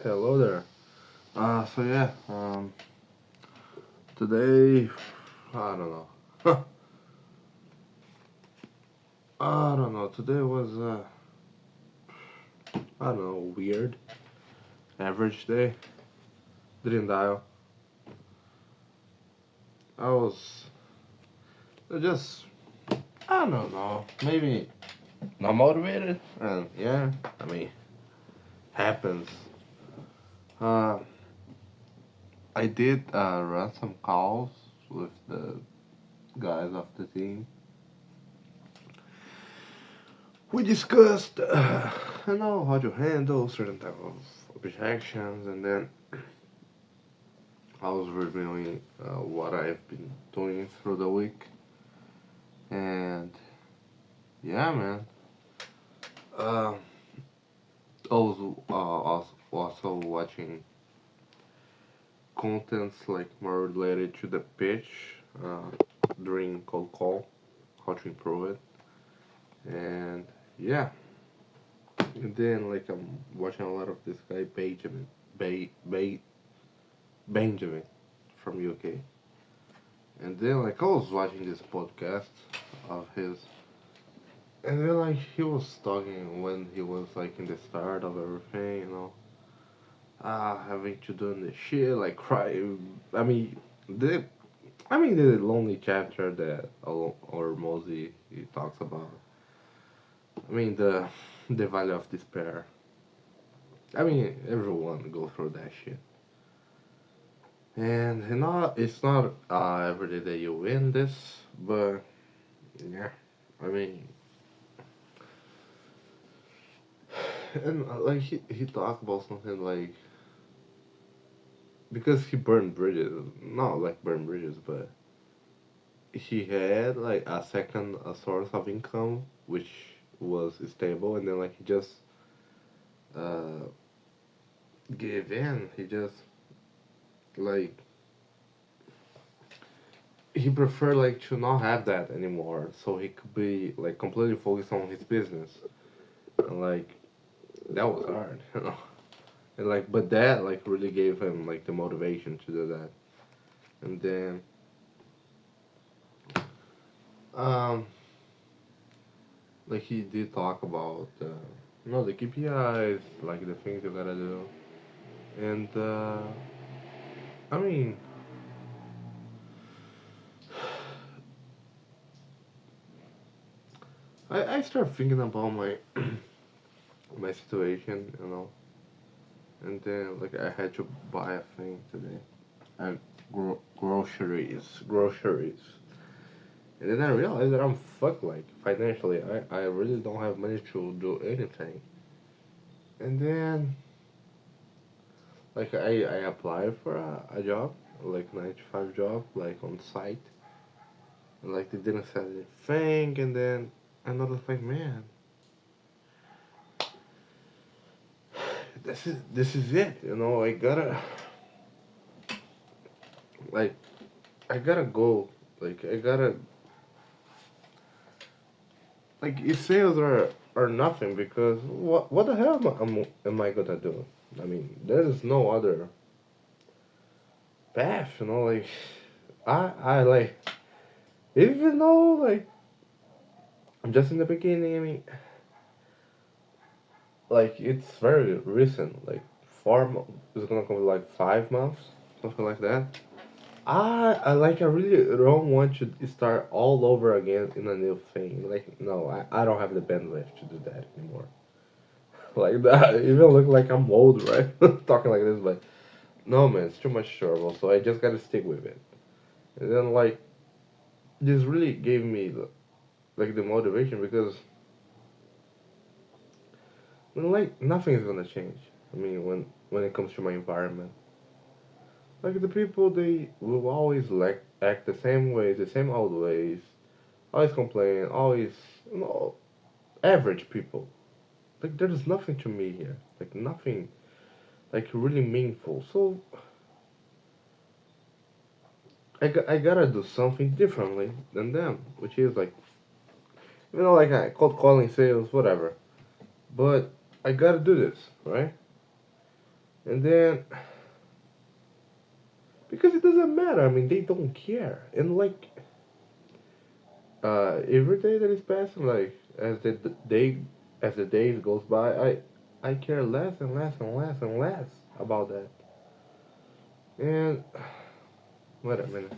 Hello there. Today, I don't know. I don't know. Today was, I don't know, weird, average day. Didn't dial. I was just, I don't know, maybe not motivated. And yeah, I mean, happens. Uh, I did run some calls with the guys of the team. We discussed, how to handle certain type of objections, and then I was reviewing what I've been doing through the week, and yeah, man. Uh, I was also watching contents like more related to the pitch during cold call, how to improve it, and yeah. And then like I'm watching a lot of this guy Benjamin from UK, and then like I was watching this podcast of his. And then like he was talking when he was like in the start of everything, having to do this shit, like cry. I mean, the the lonely chapter that or Mosey he talks about. I mean the value of despair. I mean everyone go through that shit, and it's not every day that you win this, but yeah, I mean, and like he talked about something like because he burned bridges, not like burned bridges, but he had like a source of income which was stable, and then like he just uh, gave in. He just like he preferred like to not have that anymore, so he could be like completely focused on his business, and like that was hard, And like, but that like really gave him like the motivation to do that, and then um like he did talk about the KPIs, like the things you gotta do, and I mean, I start thinking about my my situation, and then like I had to buy a thing today, groceries, and then I realized that I'm fucked like financially. I really don't have money to do anything, and then like I applied for a job, like 9 to 5 job, like on site. And, like they didn't say anything, and then I noticed like, man, this is it. Like I gotta go. Like I gotta like if sales are nothing because what the hell am I gonna do? I mean, there is no other path. Like I like even though like I'm just in the beginning. I mean, like it's very recent. Like 4 months. It's gonna come like 5 months, something like that. I really don't want to start all over again in a new thing. Like no, I don't have the bandwidth to do that anymore. Like that, even look like I'm old, right? Talking like this, but no, man, it's too much trouble. So I just gotta stick with it. And then like this really gave me like the motivation because like nothing is gonna change. I mean when it comes to my environment, like the people they will always like act the same way, the same old ways, always complain, always average people. Like there's nothing to me here, like nothing, like really meaningful. So I gotta do something differently than them, which is like like I cold calling sales, whatever. But I gotta do this, right? And then because it doesn't matter. I mean, they don't care. And like every day that is passing, like as the days goes by, I care less and less and less and less about that. And wait a minute.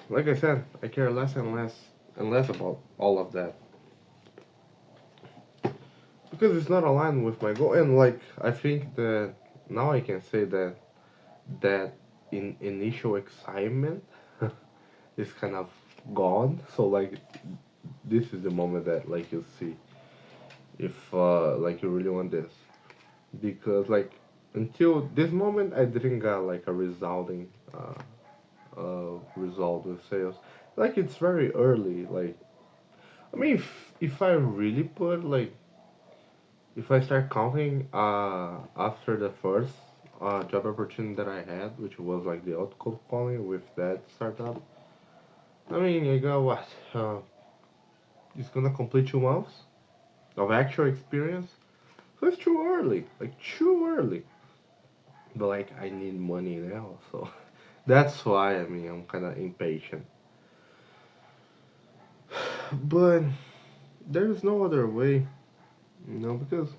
Like I said, I care less and less about all of that because it's not aligned with my goal. And like I think that now I can say that that in initial excitement is kind of gone. So like this is the moment that like you see if like you really want this because like until this moment I didn't got like a resulting result with sales. Like it's very early. Like I mean, if I really put like if I start counting after the first job opportunity that I had, which was like the outcome calling with that startup. I mean, I got what? It's gonna complete 2 months of actual experience. So it's too early, like too early. But like I need money now, so that's why I mean I'm kind of impatient. But there's no other way, because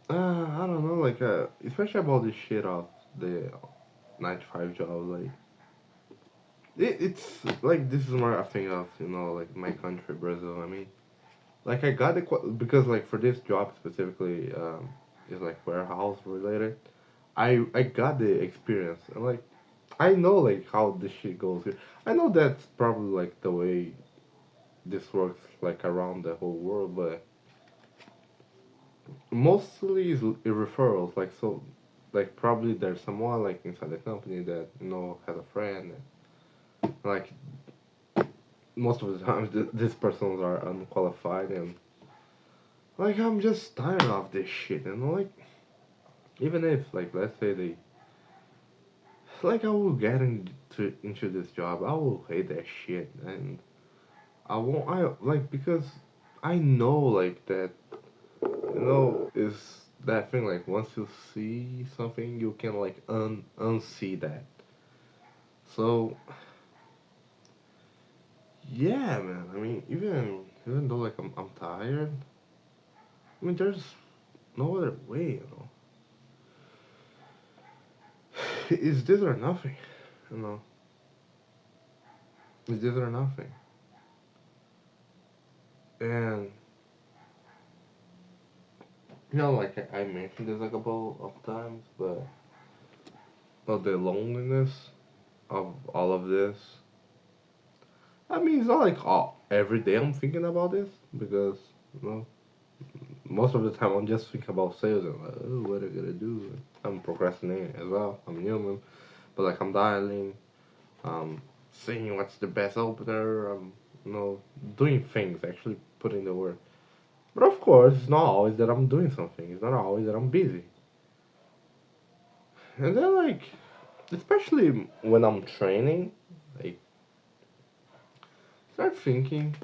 I don't know, like especially about this shit of the 9 to 5 job, like it's like this is more a thing of like my country, Brazil. I mean, like I got the because like for this job specifically, is like warehouse related. I got the experience and like I know like how this shit goes here. I know that's probably like the way this works like around the whole world, but mostly is referrals. Like so, like probably there's someone like inside the company that has a friend. And, like most of the times, these persons are unqualified, and like I'm just tired of this shit. And like even if like let's say they like I will get into this job, I will hate that shit, and I won't. I like because I know like that. Is that thing like once you see something, you can like unsee that. So yeah, man. I mean, even though like I'm tired, I mean, there's no other way. It's this or nothing, you know. It's this or nothing, and like I mentioned this like a couple of times, but the loneliness of all of this. I mean, it's not like every day I'm thinking about this because you know most of the time I'm just thinking about sales and like, oh, what I gotta do. I'm procrastinating as well. I'm human, but like I'm dialing, seeing what's the best opener. I'm doing things, actually putting the work. But of course, it's not always that I'm doing something. It's not always that I'm busy. And then like, especially when I'm training, like start thinking,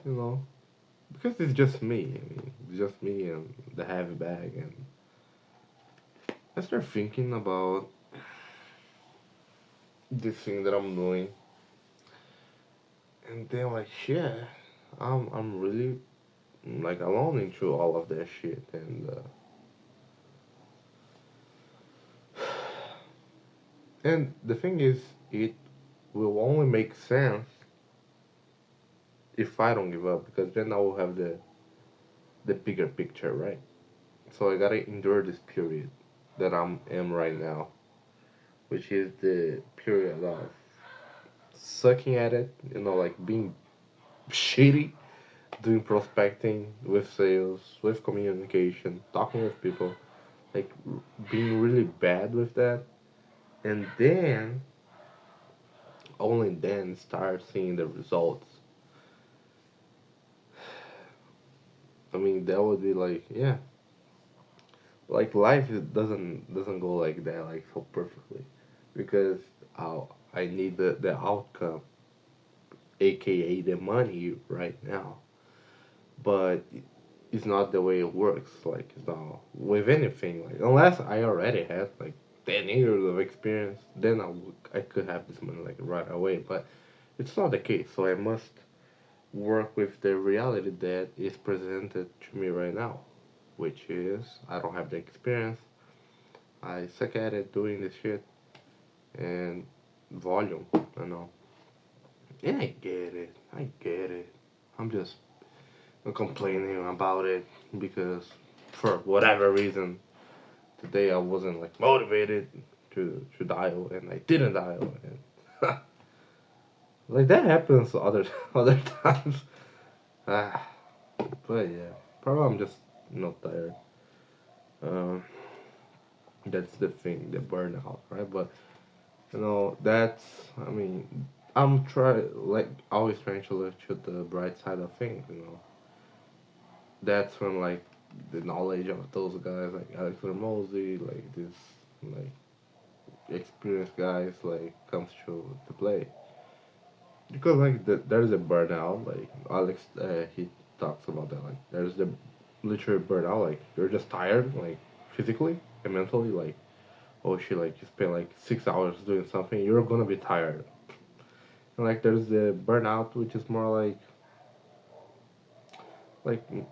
because it's just me. I mean, it's just me and the heavy bag, and I start thinking about this thing that I'm doing, and then like shit, I'm really like alone into all of that shit, and the thing is, it will only make sense if I don't give up, because then I will have the bigger picture, right? So I gotta endure this period that am right now, which is the period of sucking at it, like being shitty, doing prospecting with sales, with communication, talking with people, like being really bad with that, and then only then start seeing the results. I mean, that would be like, yeah, like life doesn't go like that, like so perfectly, because I need the outcome, aka the money right now. But it's not the way it works. Like it's not with anything. Like unless I already had like 10 years of experience, then I could have this money like right away. But it's not the case. So I must work with the reality that is presented to me right now, which is I don't have the experience. I suck at it doing this shit and volume. I know. And I get it. I get it. I'm just complaining about it because for whatever reason today I wasn't like motivated to dial and I didn't dial and like that happens other other times. Ah, but yeah, probably I'm just not tired. Um, that's the thing, the burnout, right? But that's I mean I'm like always trying to look to the bright side of things. That's when like the knowledge of those guys like Alex Ramosi, like this like experienced guys like comes to play because like there's a burnout like Alex he talks about that like there's the literally burnout like you're just tired like physically and mentally like oh shit like you spend like 6 hours doing something you're gonna be tired and like there's the burnout which is more like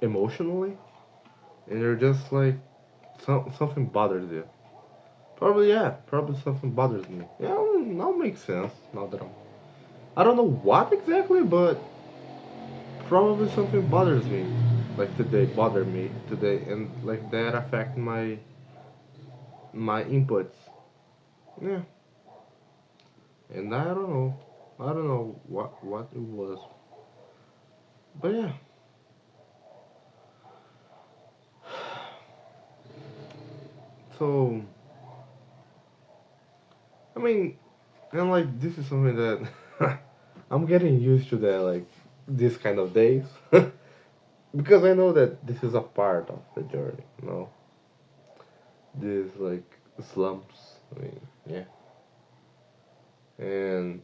emotionally and you're just like something bothers you. Probably yeah. Probably something bothers me. Yeah, now makes sense. Now that I don't know what exactly, but probably something bothers me. Like today bothered me today, and like that affect my inputs. Yeah, and I don't know. I don't know what it was, but yeah. So I mean, and like this is something that I'm getting used to that like this kind of days. Because I know that this is a part of the journey, These like slumps. I mean, yeah, and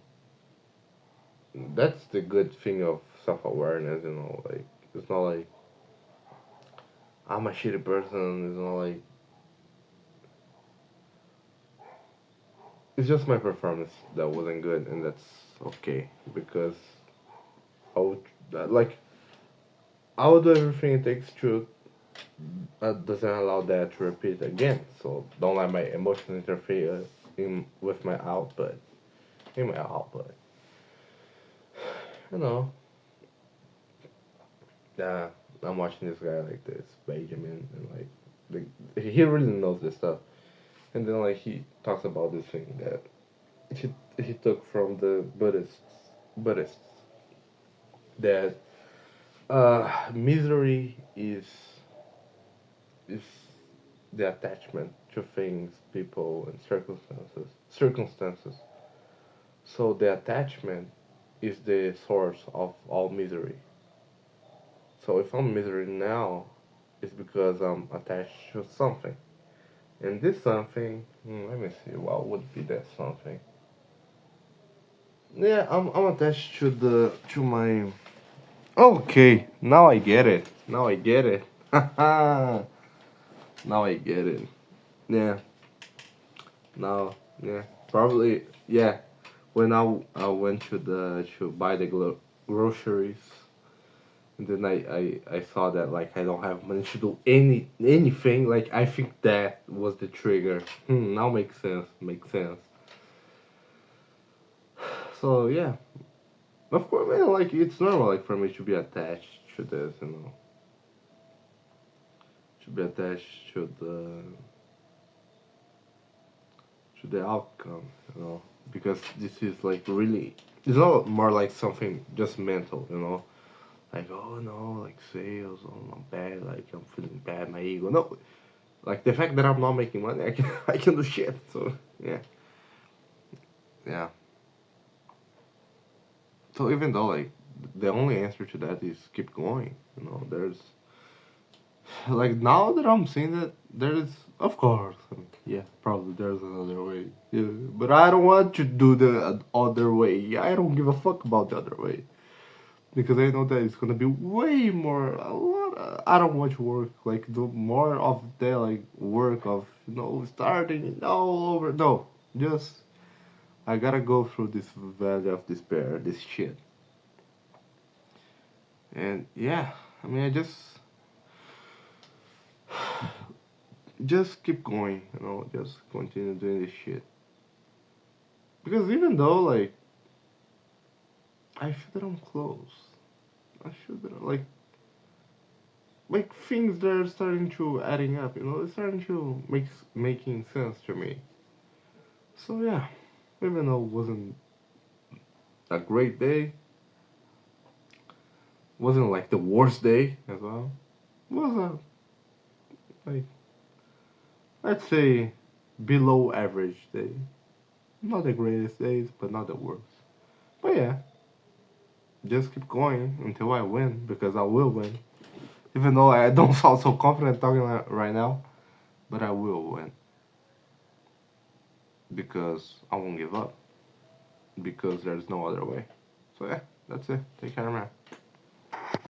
that's the good thing of self awareness. Like it's not like I'm a shitty person. It's not like it's just my performance that wasn't good, and that's okay because I would like I would do everything it takes to doesn't allow that to repeat again. So don't let my emotions interfere in with my output. In my output, you know. Yeah, I'm watching this guy like this Benjamin, and he really knows this stuff. And then like he talks about this thing that he took from the Buddhists that misery is the attachment to things, people, and circumstances. So the attachment is the source of all misery. So if I'm misery now, it's because I'm attached to something. And this something, let me see, what would be that something? Yeah, I'm attached to my. Okay, now I get it. Now I get it. Now I get it. Yeah. Now, yeah. Probably, yeah. When I went to buy the groceries, and then I saw that like I don't have money to do anything. Like I think that was the trigger. Now makes sense. Makes sense. So yeah, of course, man. Like it's normal, like for me to be attached to this, to be attached to the outcome, because this is like really. It's not more like something just mental, Like oh no, like sales, oh I'm bad, like I'm feeling bad, my ego. No, like the fact that I'm not making money, I can I can do shit. So yeah, yeah. So even though like the only answer to that is keep going, there's like now that I'm seeing that there is, of course, yeah, probably there's another way. Yeah, but I don't want to do the other way. I don't give a fuck about the other way. because I know that it's gonna be way more a lot. I don't much work like do more of the like work of starting it all over. No, just I gotta go through this valley of despair, this shit, and yeah, I mean I just keep going, just continue doing this shit because even though like I feel that I'm close, I feel that like things that are starting to adding up, it's starting to making sense to me. So yeah, even though it wasn't a great day, wasn't like the worst day as well. It was like let's say below average day. Not the greatest days, but not the worst. But yeah, just keep going until I win because I will win. Even though I don't sound so confident talking right now, but I will win because I won't give up because there's no other way. So yeah, that's it. Take care, man.